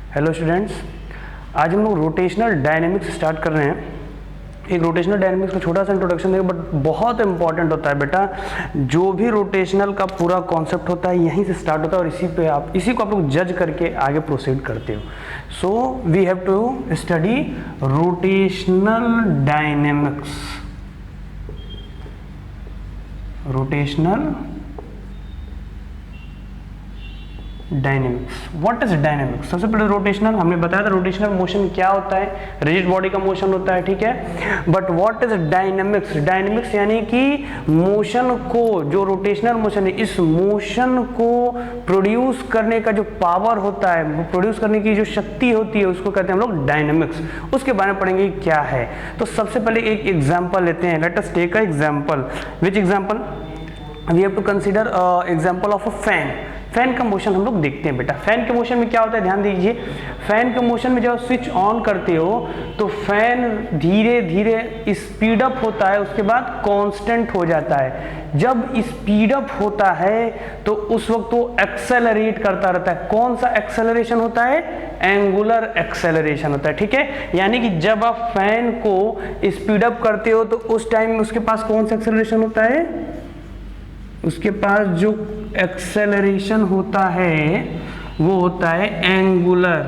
Hello students, आज हम लोग रोटेशनल डायनेमिक्स स्टार्ट कर रहे हैं। एक रोटेशनल डायनेमिक्स का छोटा सा इंट्रोडक्शन देंगे, बट बहुत इंपॉर्टेंट होता है बेटा। जो भी रोटेशनल का पूरा कॉन्सेप्ट होता है यहीं से स्टार्ट होता है और इसी को आप लोग जज करके आगे प्रोसीड करते हो। So we have to study rotational dynamics. Rotational dynamics, what is dynamics? सबसे पहले रोटेशनल हमने बताया था, रोटेशनल मोशन क्या होता है, रिजिड बॉडी का मोशन होता है, ठीक है। But what is dynamics? Dynamics यानी कि मोशन को, जो रोटेशनल मोशन है, इस मोशन को प्रोड्यूस करने का जो पावर होता है, प्रोड्यूस करने की जो शक्ति होती है, उसको कहते हैं हम लोग डायनेमिक्स। उसके बारे में पढ़ेंगे क्या है। तो सबसे पहले एक एग्जाम्पल लेते हैं। Let us take a example. Which example? We have to consider example of a fan. Fan का मोशन हम लोग देखते हैं बेटा। फैन के मोशन में क्या होता है, ध्यान दीजिए। फैन के मोशन में जब स्विच ऑन करते हो तो फैन धीरे धीरे स्पीड अप होता है, उसके बाद कांस्टेंट हो जाता है। जब स्पीड अप होता है तो उस वक्त वो एक्सेलरेट करता रहता है। कौन सा एक्सेलरेशन होता है? एंगुलर एक्सेलरेशन होता है, ठीक है। यानी कि जब आप फैन को स्पीड अप करते हो तो उस टाइम में उसके पास कौन सा एक्सेलरेशन होता है? उसके पास जो एक्सेलरेशन होता है वो होता है एंगुलर।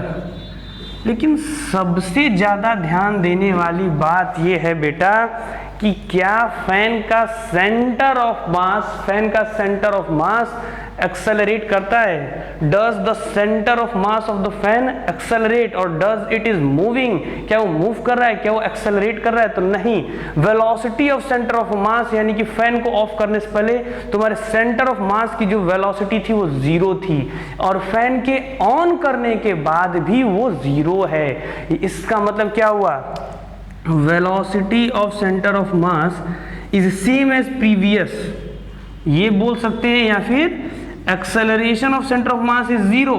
लेकिन सबसे ज्यादा ध्यान देने वाली बात ये है बेटा कि क्या फैन का सेंटर ऑफ मास एक्सेलरेट करता है? Does the centre of mass of the fan accelerate और डज इट इज मूविंग? क्या वो मूव कर रहा है? क्या वो एक्सेलरेट कर रहा है? तो नहीं। वेलोसिटी ऑफ सेंटर ऑफ मास, यानी कि फैन को ऑफ करने से पहले तुम्हारे सेंटर ऑफ मास की जो वेलोसिटी थी वो 0 थी, और फैन के ऑन करने के बाद भी वो 0 है। इसका मतलब क्या हुआ? Velocity of centre of mass is same as previous, ये बोल सकते हैं, या फिर acceleration of centre of mass is 0।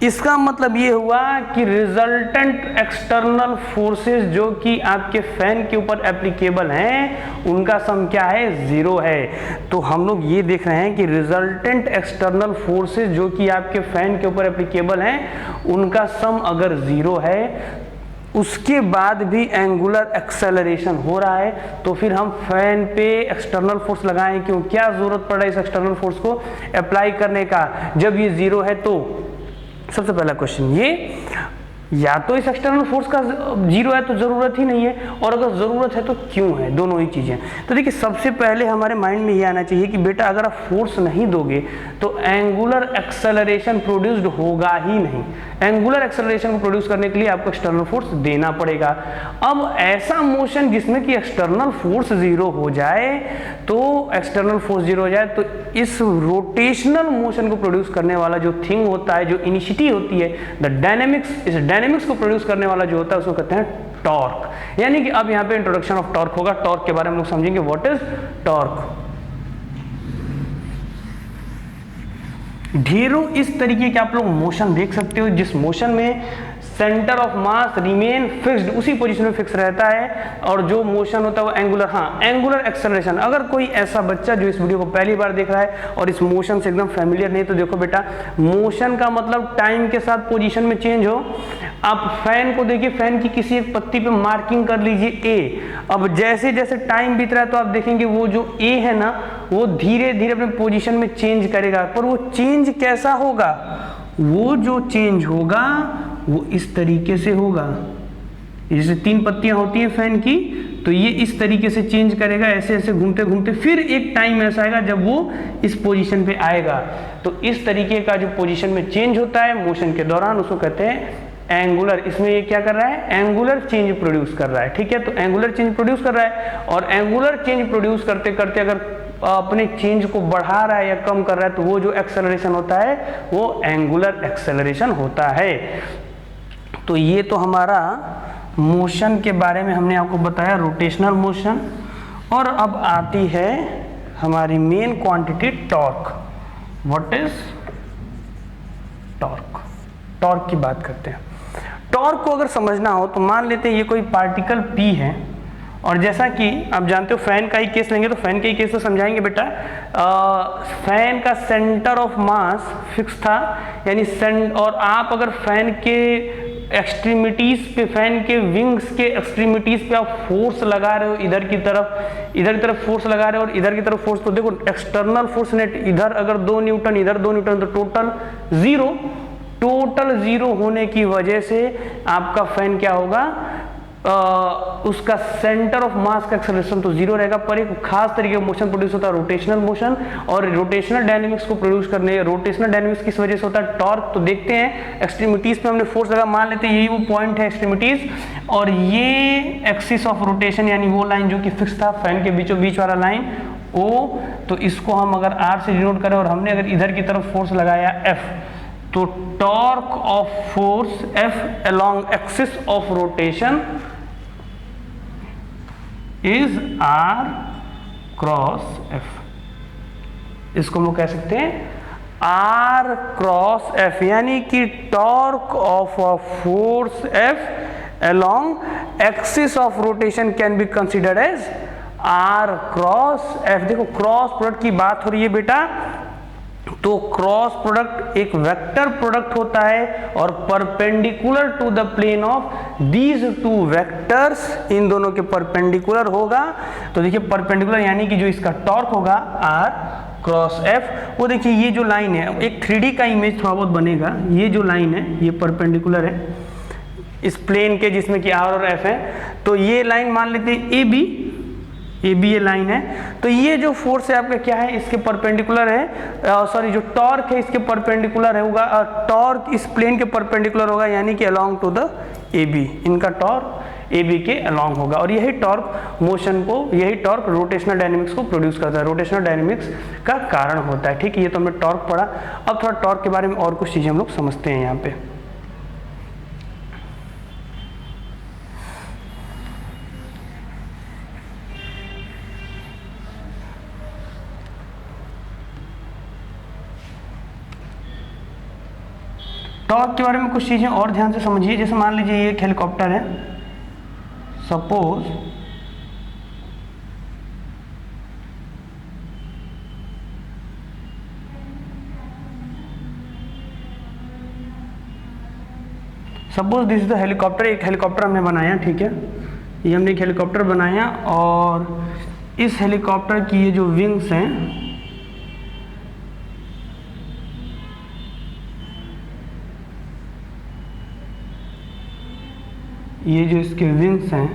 इसका मतलब ये हुआ कि रिजल्टेंट एक्सटर्नल फोर्सेस जो कि आपके फैन के ऊपर एप्लीकेबल हैं उनका सम क्या है? 0 है। तो हम लोग ये देख रहे हैं कि रिजल्टेंट एक्सटर्नल फोर्सेस जो कि आपके फैन के ऊपर एप्लीकेबल हैं उनका सम अगर 0 है, उसके बाद भी एंगुलर एक्सेलरेशन हो रहा है, तो फिर हम फैन पे एक्सटर्नल फोर्स लगाएं क्यों? क्या जरूरत पड़ रहा है इस एक्सटर्नल फोर्स को अप्लाई करने का जब ये 0 है? तो सबसे पहला क्वेश्चन ये, या तो इस एक्सटर्नल फोर्स का 0 है तो जरूरत ही नहीं है, और अगर जरूरत है तो क्यों है? दोनों ही चीजें। तो देखिए, सबसे पहले हमारे माइंड में ये आना चाहिए कि बेटा अगर आप फोर्स नहीं दोगे तो एंगुलर एक्सेलरेशन प्रोड्यूस्ड होगा ही नहीं। एंगुलर एक्सेलरेशन को प्रोड्यूस करने के लिए आपको एक्सटर्नल फोर्स देना पड़ेगा। अब ऐसा मोशन जिसमें कि एक्सटर्नल फोर्स 0 हो जाए, तो एक्सटर्नल फोर्स 0 हो जाए, तो इस रोटेशनल मोशन को प्रोड्यूस करने वाला जो थिंग होता है, जो इनिशिएटिव होती है, द डायनेमिक्स, इस डायनेमिक्स को प्रोड्यूस करने वाला जो होता है उसको कहते हैं टॉर्क। यानी कि अब यहाँ पे इंट्रोडक्शन ऑफ टॉर्क होगा। टॉर्क के बारे में लोग समझेंगे, व्हाट इज टॉर्क। ढेरों इस तरीके के आप लोग मोशन देख सकते हो जिस मोशन में centre of mass remain fixed, उसी पोजीशन में फिक्स रहता है, और जो मोशन होता है वो एंगुलर, एंगुलर एक्सेलरेशन। अगर कोई ऐसा बच्चा जो इस वीडियो को पहली बार देख रहा है और इस मोशन से एकदम फैमिलियर नहीं, तो देखो बेटा, मोशन का मतलब टाइम के साथ पोजीशन में चेंज हो। आप फैन को देखिए, फैन की किसी एक पत्ती पे मार्किंग कर लीजिए ए। अब जैसे जैसे टाइम बीत रहा है तो आप देखेंगे वो जो ए है ना, वो धीरे धीरे अपने पोजीशन में चेंज करेगा। पर वो चेंज कैसा होगा? वो जो चेंज होगा वो इस तरीके से होगा। जैसे 3 पत्तियां होती हैं फैन की, तो ये इस तरीके से चेंज करेगा, ऐसे ऐसे घूमते घूमते, फिर एक टाइम ऐसा आएगा जब वो इस पोजीशन पे आएगा। तो इस तरीके का जो पोजीशन में चेंज होता है मोशन के दौरान, उसको कहते हैं एंगुलर। इसमें ये क्या कर रहा है? एंगुलर चेंज प्रोड्यूस कर रहा है, ठीक है। तो एंगुलर चेंज प्रोड्यूस कर रहा है, और एंगुलर चेंज प्रोड्यूस करते करते अगर अपने चेंज को बढ़ा रहा है या कम कर रहा है, तो वो जो एक्सेलरेशन होता है वो एंगुलर एक्सेलरेशन होता है। तो ये तो हमारा मोशन के बारे में हमने आपको बताया, रोटेशनल मोशन। और अब आती है हमारी main quantity torque. What is torque? Torque की बात करते हैं। टॉर्क को अगर समझना हो तो मान लेते हैं ये कोई पार्टिकल P है और जैसा कि आप जानते हो फैन का ही केस लेंगे तो फैन के ही केस से समझाएंगे बेटा। फैन का सेंटर ऑफ मास फिक्स था, यानी और आप अगर फैन के एक्सट्रीमिटीज पे, फैन के विंग्स के एक्सट्रीमिटीज पे आप फोर्स लगा रहे हो इधर की तरफ फोर्स लगा रहे हो और इधर की तरफ फोर्स, तो देखो एक्सटर्नल फोर्स नेट इधर अगर 2 न्यूटन इधर 2 न्यूटन तो टोटल जीरो होने की वजह से आपका फैन क्या होगा, उसका सेंटर ऑफ मास का एक्सेलरेशन तो जीरो रहेगा, पर एक खास तरीके का मोशन प्रोड्यूस होता है रोटेशनल मोशन, और रोटेशनल डायनेमिक्स को प्रोड्यूस करने, रोटेशनल डायनेमिक्स किस वजह से होता है, टॉर्क। तो देखते हैं एक्सट्रीमिटीज पे हमने फोर्स लगा, मान लेते हैं यही वो पॉइंट है एक्सट्रीमिटीज, और ये एक्सिस ऑफ रोटेशन यानी वो लाइन जो कि फिक्स था फैन के बीचों बीच वाला लाइन O, तो इसको हम अगर R से डिनोट करें और हमने अगर इधर की तरफ फोर्स लगाया F, तो torque of force F along axis of rotation is R cross F। इसको हम लोग कह सकते हैं R क्रॉस F, यानी कि torque of a force F along axis of rotation can be considered as R cross F। देखो cross product की बात हो रही है बेटा, तो क्रॉस प्रोडक्ट एक वेक्टर प्रोडक्ट होता है और perpendicular to the plane of these two vectors, इन दोनों के परपेंडिकुलर होगा। तो देखिए परपेंडिकुलर यानी कि जो इसका टॉर्क होगा R क्रॉस F, वो देखिए ये जो लाइन है, एक 3D का इमेज थोड़ा बहुत बनेगा, ये जो लाइन है ये परपेंडिकुलर है इस प्लेन के जिसमें कि R और F है, तो ये लाइन मान लेते हैं AB ये लाइन है, तो ये जो फोर्स है आपका क्या है, इसके परपेंडिकुलर है, सॉरी जो टॉर्क है इसके परपेंडिकुलर होगा, टॉर्क इस प्लेन के परपेंडिकुलर होगा, यानी कि अलोंग टू द AB, इनका टॉर्क AB के अलोंग होगा, और यही टॉर्क मोशन को, यही टॉर्क रोटेशनल डायनेमिक्स को प्रोड्यूस करता है, रोटेशनल डायनेमिक्स का कारण होता है। ठीक है, ये तो हमने टॉर्क पढ़ा। अब थोड़ा टॉर्क के बारे में और कुछ चीजें हम लोग समझते हैं यहाँ पे। टॉर्क के बारे में कुछ चीज़ें और ध्यान से समझिए। जैसे मान लीजिए ये एक हेलीकॉप्टर है, suppose this is the helicopter. एक हेलीकॉप्टर हमने बनाया, ठीक है, ये हमने एक हेलीकॉप्टर बनाया, और इस हेलीकॉप्टर की ये जो विंग्स हैं, ये जो इसके विंग्स हैं,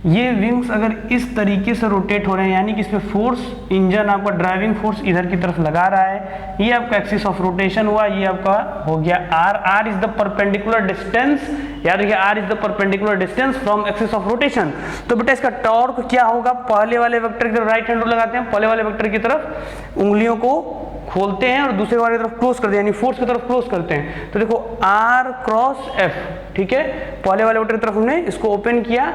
ये विंग्स अगर इस तरीके से रोटेट हो रहे हैं, यानी कि इसमें फोर्स, इंजन आपका ड्राइविंग फोर्स इधर की तरफ लगा रहा है, ये आपका एक्सिस ऑफ रोटेशन हुआ, ये आपका हो गया R is the perpendicular distance, याद रखिए R is the perpendicular distance from axis of rotation. तो बेटा इसका टॉर्क क्या होगा, पहले वाले वेक्टर की तरफ राइट हैंड रूल लगाते हैं, पहले वाले वेक्टर की तरफ उंगलियों को खोलते हैं और दूसरे वाले की तरफ क्लोज करते हैं, यानी फोर्स की तरफ क्लोज करते हैं। तो देखो R क्रॉस F, ठीक है, पहले वाले वेक्टर की तरफ हमने इसको ओपन किया,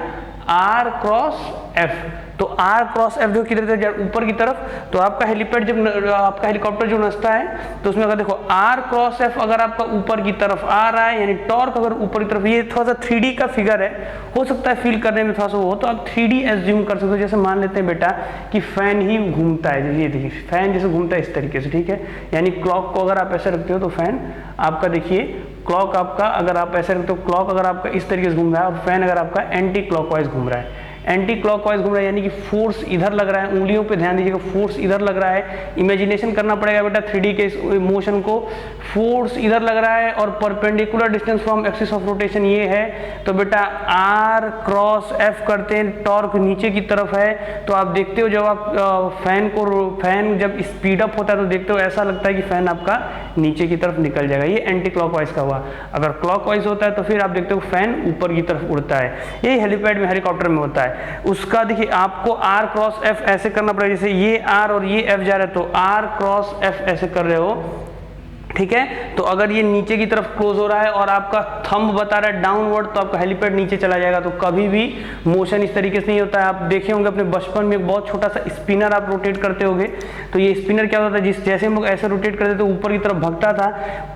R क्रॉस F, तो R क्रॉस F जो किधर ऊपर की तरफ, तो आपका हेलीपैड जब आपका हेलीकॉप्टर जो नचता है तो उसमें अगर देखो R क्रॉस F अगर आपका ऊपर की तरफ आ रहा है, यानी टॉर्क अगर ऊपर की तरफ, ये थोड़ा सा 3D का फिगर है, हो सकता है फील करने में थोड़ा सा वो, तो आप 3D एज्यूम कर सकते हो। जैसे मान लेते हैं बेटा कि फैन ही घूमता है, ये देखिए फैन जैसे घूमता है इस तरीके से, ठीक है, यानी क्लॉक को अगर आप ऐसे रखते हो तो फैन आपका देखिए, क्लॉक आपका अगर आप ऐसे रखते हो, क्लॉक अगर आपका इस तरीके से घूम रहा है और फैन अगर आपका एंटी क्लॉकवाइज घूम रहा है, एंटी क्लॉकवाइज घूम रहा है, यानी कि फोर्स इधर लग रहा है, उंगलियों पे ध्यान दीजिएगा, फोर्स इधर लग रहा है, इमेजिनेशन करना पड़ेगा बेटा 3D के इस मोशन को, फोर्स इधर लग रहा है और perpendicular distance from axis of rotation ये है, तो बेटा R क्रॉस F करते हैं, टॉर्क नीचे की तरफ है, तो आप देखते हो जब आप फैन जब स्पीड अप होता है तो देखते हो ऐसा लगता है कि फैन आपका नीचे की तरफ निकल जाएगा, ये एंटी क्लॉकवाइज का हुआ। अगर क्लॉकवाइज होता है तो फिर आप देखते हो फैन ऊपर की तरफ उड़ता है, यही हेलीपैड में हेलीकॉप्टर में होता है। उसका देखिए आपको R क्रॉस F ऐसे करना पड़ेगा, जैसे ये R और ये F जा रहे हैं तो R क्रॉस F ऐसे कर रहे हो, ठीक है। तो अगर ये नीचे की तरफ क्लोज हो रहा है और आपका थंब बता रहा है डाउनवर्ड, तो आपका हेलीपैड नीचे चला जाएगा। तो कभी भी मोशन इस तरीके से नहीं होता है। आप देखे होंगे अपने बचपन में एक बहुत छोटा सा स्पिनर आप रोटेट करते होंगे, तो ये स्पिनर क्या होता है, जैसे हम लोग ऐसे रोटेट करते तो ऊपर की तरफ भगता था,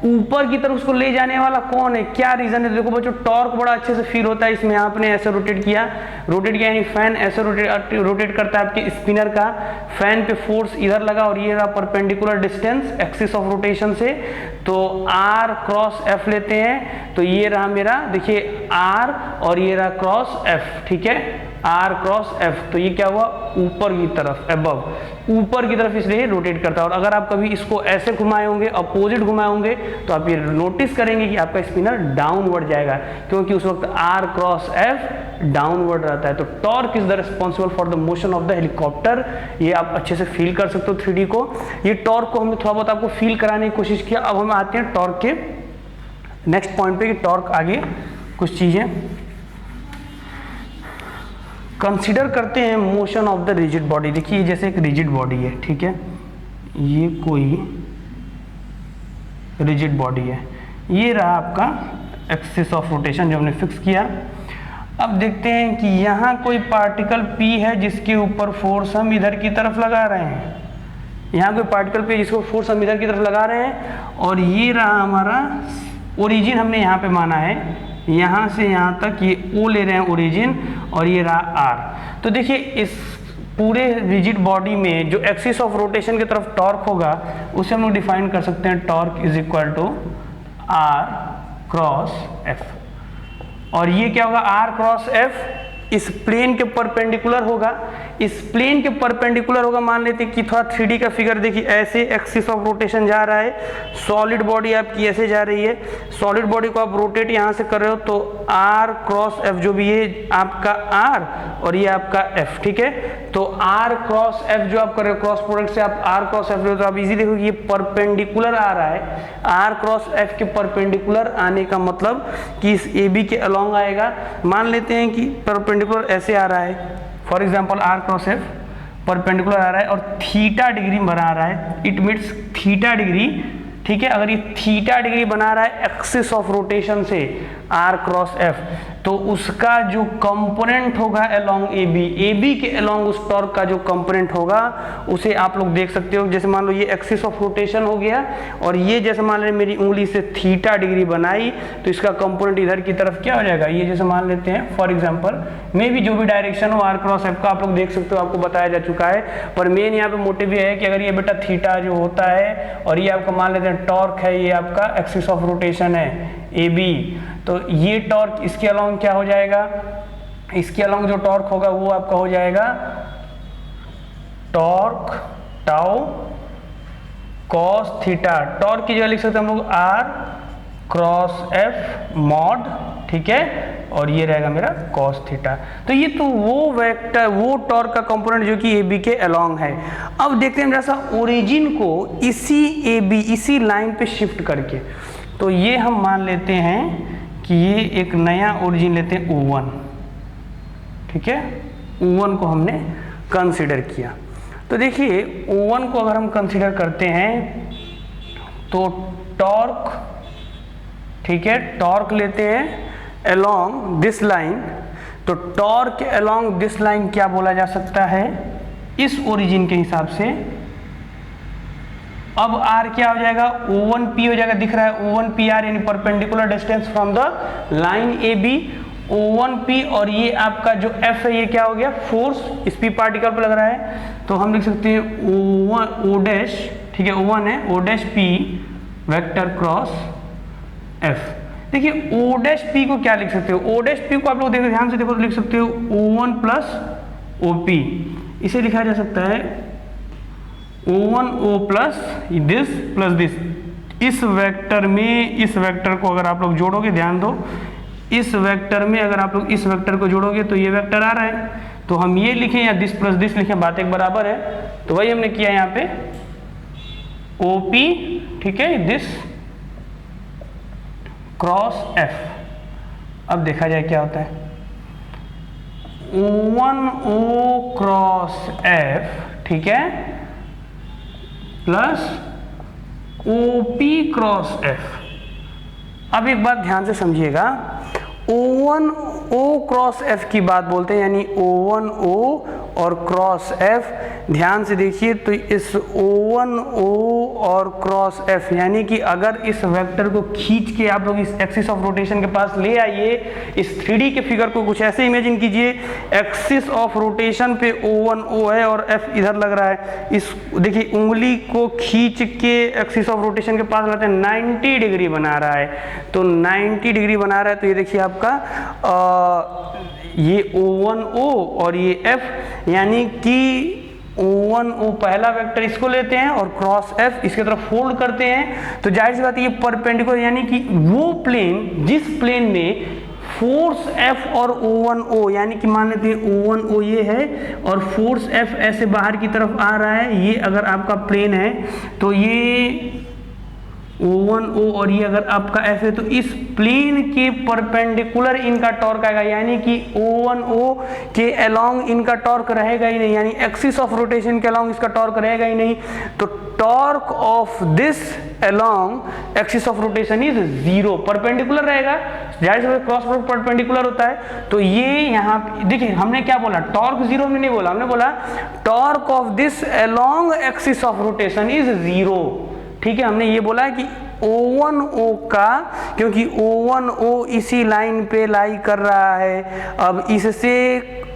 ऊपर की तरफ उसको ले जाने वाला कौन है, क्या रीजन है? देखो बच्चों, टॉर्क बड़ा अच्छे से फील होता है इसमें। आपने ऐसे रोटेट किया यानी फैन ऐसे रोटेट करता है आपके स्पिनर का, फैन पे फोर्स इधर लगा और ये रहा perpendicular distance axis of rotation से, तो R क्रॉस F लेते हैं। तो ये रहा मेरा, देखिए R और ये रहा क्रॉस F, ठीक है, R क्रॉस F। तो ये क्या हुआ, ऊपर की तरफ, अबव, ऊपर की तरफ इसलिए रोटेट करता है। और अगर आप कभी इसको ऐसे घुमाए होंगे, अपोजिट घुमाए होंगे, तो आप ये नोटिस करेंगे कि आपका स्पिनर डाउनवर्ड जाएगा, क्योंकि उस वक्त R क्रॉस F डाउनवर्ड रहता है। तो torque is the responsible for the motion of the helicopter. ये आप अच्छे से फील कर सकते हो 3D को। ये टॉर्क को हमने थोड़ा बहुत आपको फील कराने की कोशिश किया। अब हम आते हैं टॉर्क के नेक्स्ट पॉइंट पे कि टॉर्क आगे कुछ चीजें कंसीडर करते हैं motion of the rigid body. देखिए जैसे एक रिजिड बॉडी है, ठीक है, ये कोई रिजिड बॉडी है, ये रहा आपका एक्सिस ऑफ रोटेशन जो हमने फिक्स किया। अब देखते हैं कि यहाँ कोई पार्टिकल P है जिसके ऊपर फोर्स हम इधर की तरफ लगा रहे हैं। यहाँ कोई पार्टिकल P है जिसको फोर्स हम इधर की तरफ लगा रहे हैं, और ये रहा हमारा ओरिजिन, हमने यहाँ पे माना है, यहाँ से यहाँ तक ये O ले रहे हैं ओरिजिन, और ये रहा R। तो देखिए इस पूरे रिजिड बॉडी में जो एक्सिस ऑफ रोटेशन की तरफ टॉर्क होगा उसे हम लोग डिफाइन कर सकते हैं, torque is equal to R cross F। और ये क्या होगा, R क्रॉस F इस प्लेन के परपेंडिकुलर होगा, इस प्लेन के परपेंडिकुलर होगा। मान लेते हैं कि थोड़ा 3D का फिगर देखिए, ऐसे एक्सिस ऑफ रोटेशन जा रहा है, सॉलिड बॉडी आपकी ऐसे जा रही है, सॉलिड बॉडी को आप रोटेट यहाँ से कर रहे हो, तो R क्रॉस F जो भी है आपका R और ये आपका F, ठीक है। तो R क्रॉस F जो आप कर रहे हो, क्रॉस प्रोडक्ट से आप R क्रॉस F हो, तो आप इजी देखो कि ये परपेंडिकुलर आ रहा है। R क्रॉस F के परपेंडिकुलर आने का मतलब कि इस AB के अलॉन्ग आएगा। मान लेते हैं कि परपेंडिकुलर ऐसे आ रहा है, for example R cross F perpendicular आ रहा है और थीटा डिग्री बना रहा है, इट मीन्स थीटा डिग्री, ठीक है। अगर ये थीटा डिग्री बना रहा है एक्सिस ऑफ रोटेशन से R क्रॉस F, तो उसका जो कंपोनेंट होगा अलोंग AB के अलोंग उस टॉर्क का जो कंपोनेंट होगा उसे आप लोग देख सकते हो। जैसे मान लो ये एक्सिस ऑफ रोटेशन हो गया, और ये जैसे मान लो मेरी उंगली से थीटा डिग्री बनाई, तो इसका कंपोनेंट इधर की तरफ क्या हो जाएगा, ये जैसे मान लेते हैं फॉर एग्जांपल, मे भी जो भी डायरेक्शन हो R क्रॉस F का आप लोग देख सकते हो, आपको बताया जा चुका है। पर मेन यहाँ पे मोटिव ये है कि अगर ये बेटा थीटा जो होता है और ये आपका मान लेते हैं टॉर्क है, ये आपका एक्सिस ऑफ रोटेशन है AB, तो ये टॉर्क इसके अलोंग क्या हो जाएगा, इसके अलोंग जो टॉर्क होगा वो आपका हो जाएगा torque tau cos theta. Torque की जगह लिख सकते हैं हम लोग R क्रॉस F मॉड, ठीक है, और ये रहेगा मेरा कॉस थीटा। तो ये तो वो वेक्टर, वो टॉर्क का कंपोनेंट जो कि AB के अलोंग है। अब देखते हैं जैसा ओरिजिन को इसी AB इसी लाइन पे शिफ्ट करके, तो ये हम मान लेते हैं कि ये एक नया ओरिजिन लेते हैं O1, ठीक है, O1 को हमने कंसीडर किया। तो देखिए O1 को अगर हम कंसीडर करते हैं तो टॉर्क, ठीक है, टॉर्क लेते हैं अलोंग दिस लाइन, तो टॉर्क अलोंग दिस लाइन क्या बोला जा सकता है इस ओरिजिन के हिसाब से। अब R क्या हो जाएगा, O1P हो जाएगा, दिख रहा है O1PR यानी perpendicular distance from the line AB, O1P, और ये आपका जो F है ये क्या हो गया, फोर्स इस P पार्टिकल पर लग रहा है। तो हम लिख सकते हैं O डैश, ठीक है, O1 है, O dash P vector cross F। देखिए O डैश P को क्या लिख सकते हो, O डैश P को आप लोग देखो, ध्यान से देखो, तो लिख सकते हो O1 प्लस OP, इसे लिखा जा सकता है O1O प्लस दिस। इस वेक्टर में इस वेक्टर को अगर आप लोग जोड़ोगे, ध्यान दो, इस वेक्टर में अगर आप लोग इस वेक्टर को जोड़ोगे तो ये वेक्टर आ रहा है, तो हम ये लिखें या दिस प्लस दिस लिखें, बात एक बराबर है। तो वही हमने किया यहाँ पे OP, ठीक है, दिस क्रॉस F। अब देखा जाए क्या होता है, O1O क्रॉस F, ठीक है, प्लस OP क्रॉस F। अब एक बात ध्यान से समझिएगा, O1 O क्रॉस F की बात बोलते हैं, यानी O1 O और क्रॉस F। ध्यान से देखिए तो इस O1 O और क्रॉस F, यानी कि अगर इस वेक्टर को खींच के आप लोग इस एक्सिस ऑफ रोटेशन के पास ले आइए, इस 3D के फिगर को कुछ ऐसे इमेजिन कीजिए, एक्सिस ऑफ रोटेशन पे O1 O है और F इधर लग रहा है। इस देखिए उंगली को खींच के एक्सिस ऑफ रोटेशन के पास लाते हैं, 90 डिग्री बना रहा है, तो 90 डिग्री बना रहा है, तो ये देखिए आपका ये O1 O और ये F, यानी कि O1 O पहला वेक्टर इसको लेते हैं और क्रॉस F इसके तरफ फोल्ड करते हैं, तो जाहिर सी बात है ये परपेंडिकुलर, यानी कि वो प्लेन जिस प्लेन में फोर्स F और O1 O, यानी कि मान लेते हैं O1 O ये है और फोर्स F ऐसे बाहर की तरफ आ रहा है, ये अगर आपका प्लेन है तो ये O1 O और ये अगर आपका F है, तो इस प्लेन के परपेंडिकुलर इनका टॉर्क आएगा, यानी कि O1 O के अलोंग इनका टॉर्क रहेगा ही नहीं, यानी एक्सिस ऑफ रोटेशन के अलोंग इसका टॉर्क रहेगा ही नहीं, तो torque of this along axis of rotation is 0, perpendicular रहेगा, जाहिर से क्रॉस प्रोडक्ट परपेंडिकुलर होता है। तो ये यहाँ देखिए हमने क्या बोला, टॉर्क 0 हमने नहीं बोला, हमने बोला torque of this along axis of rotation is 0, ठीक है। हमने ये बोला कि O1 O का, क्योंकि O1 O इसी लाइन पे लाई कर रहा है, अब इससे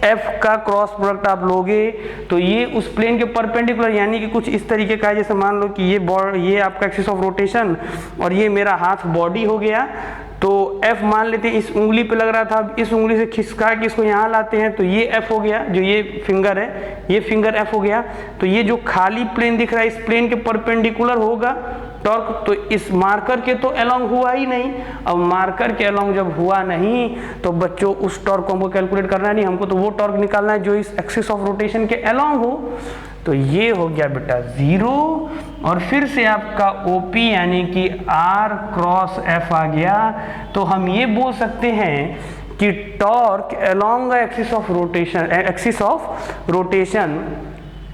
F का क्रॉस प्रोडक्ट आप लोगे तो ये उस प्लेन के परपेंडिकुलर, यानी कि कुछ इस तरीके का है, जैसे मान लो कि ये आपका एक्सिस ऑफ रोटेशन और ये मेरा हाथ बॉडी हो गया, तो F मान लेते हैं इस उंगली पे लग रहा था, इस उंगली से खिसका के इसको यहाँ लाते हैं, तो ये F हो गया, जो ये फिंगर है ये फिंगर F हो गया, तो ये जो खाली प्लेन दिख रहा है इस प्लेन के परपेंडिकुलर होगा टॉर्क, तो इस मार्कर के तो अलोंग हुआ ही नहीं। अब मार्कर के अलोंग जब हुआ नहीं तो बच्चों उस टॉर्क को हमको कैलकुलेट करना नहीं, हमको तो वो टॉर्क निकालना है जो इस एक्सिस ऑफ रोटेशन के अलोंग हो, तो ये हो गया बेटा 0, और फिर से आपका OP यानी कि R क्रॉस F आ गया, तो हम ये बोल सकते हैं कि torque along axis of rotation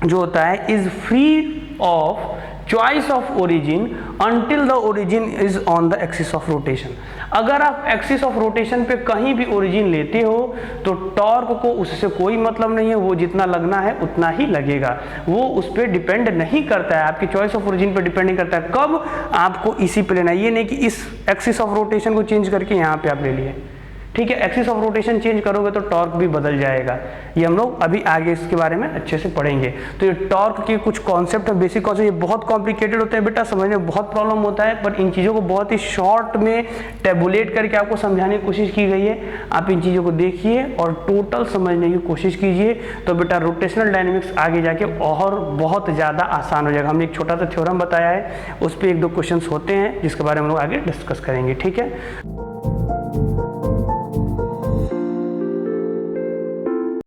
जो होता है is free of choice of origin until the origin is on the axis of rotation. अगर आप एक्सिस ऑफ रोटेशन पे कहीं भी ओरिजिन लेते हो तो टॉर्क को उससे कोई मतलब नहीं है, वो जितना लगना है उतना ही लगेगा, वो उस पर डिपेंड नहीं करता है, आपकी चॉइस ऑफ ओरिजिन पे डिपेंड नहीं करता है। कब आपको इसी पे लेना है, ये नहीं कि इस एक्सिस ऑफ रोटेशन को चेंज करके यहाँ पे आप ले लिए, ठीक है। एक्सिस ऑफ रोटेशन चेंज करोगे तो टॉर्क भी बदल जाएगा, ये हम लोग अभी आगे इसके बारे में अच्छे से पढ़ेंगे। तो ये टॉर्क के कुछ कॉन्सेप्ट है, बेसिक कॉन्सेप्ट, ये बहुत कॉम्प्लिकेटेड होते हैं बेटा, समझने में बहुत प्रॉब्लम होता है, पर इन चीज़ों को बहुत ही शॉर्ट में टेबुलेट करके आपको समझाने की कोशिश की गई है। आप इन चीज़ों को देखिए और टोटल समझने की कोशिश कीजिए, तो बेटा रोटेशनल डायनेमिक्स आगे जाके और बहुत ज़्यादा आसान हो जाएगा। हमने एक छोटा सा थ्योरम बताया है, उस पर 1-2 क्वेश्चन होते हैं जिसके बारे में हम लोग आगे डिस्कस करेंगे, ठीक है।